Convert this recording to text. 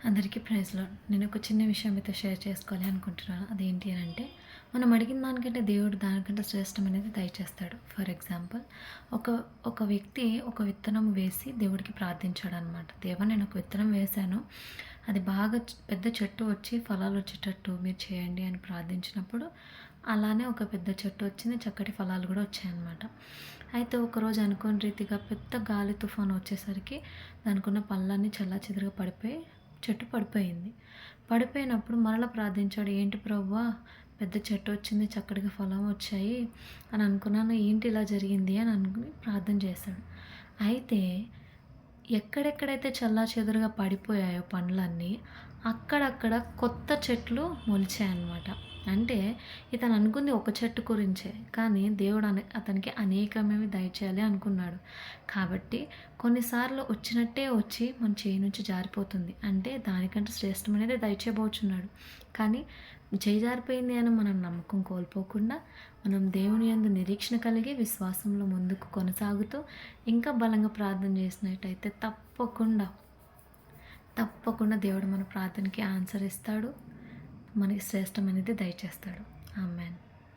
అందరికీ praise lord. నేను ఒక చిన్న విషయం మీతో షేర్ చేసుకోవాలి అనుకుంటున్నాను. అదేంటి అనంటే, మనం అడిగిన దానికంటే దేవుడు దానికంటే శ్రేష్టమైనది దయచేస్తాడు. ఫర్ ఎగ్జాంపుల్, ఒక ఒక వ్యక్తి ఒక విత్తనం వేసి దేవుడికి ప్రార్థించాడనమాట. దేవా, నేను ఒక విత్తనం వేశాను. అది బాగా పెద్ద చెట్టు వచ్చి ఫలాలు వచ్చేటట్టు మీరు చేయండి అని ప్రార్థించినప్పుడు, అలానే ఒక పెద్ద చెట్టు వచ్చింది. చక్కటి ఫలాలు కూడా వచ్చాయన్నమాట. అయితే ఒకరోజు అనుకోని రీతిగా పెద్ద గాలి తుఫాను వచ్చేసరికి దానికున్న పళ్ళన్నీ చెల్లాచెదురుగా పడిపోయి చెట్టు పడిపోయింది. పడిపోయినప్పుడు మరలా ప్రార్థించాడు. ఏంటి ప్రభువా, పెద్ద చెట్టు వచ్చింది, చక్కటిగా ఫలం వచ్చాయి అని అనుకున్నాను. ఏంటి ఇలా జరిగింది అని అనుకుని ప్రార్థన చేశాడు. అయితే ఎక్కడెక్కడైతే చెల్లాచెదురుగా పడిపోయాయో పండ్లన్నీ, అక్కడక్కడ కొత్త చెట్లు మొలిచాయన్నమాట. అంటే ఇతను అనుకుంది ఒక చెట్టు గురించే. కానీ దేవుడు అతనికి అనేకమేమి దయచేయాలి అనుకున్నాడు. కాబట్టి కొన్నిసార్లు వచ్చినట్టే వచ్చి మన చేయి నుంచి జారిపోతుంది. అంటే దానికంటే శ్రేష్టమైనదే దయచేయబోచున్నాడు. కానీ చేయి జారిపోయింది అని మనం నమ్మకం కోల్పోకుండా, మనం దేవుని యందు నిరీక్షణ కలిగి విశ్వాసంలో ముందుకు కొనసాగుతూ ఇంకా బలంగా ప్రార్థన చేసినట్టయితే తప్పకుండా దేవుడు మన ప్రార్థనకి ఆన్సర్ ఇస్తాడు. మనకి శ్రేష్టమైనది దయచేస్తాడు. ఆమేన్.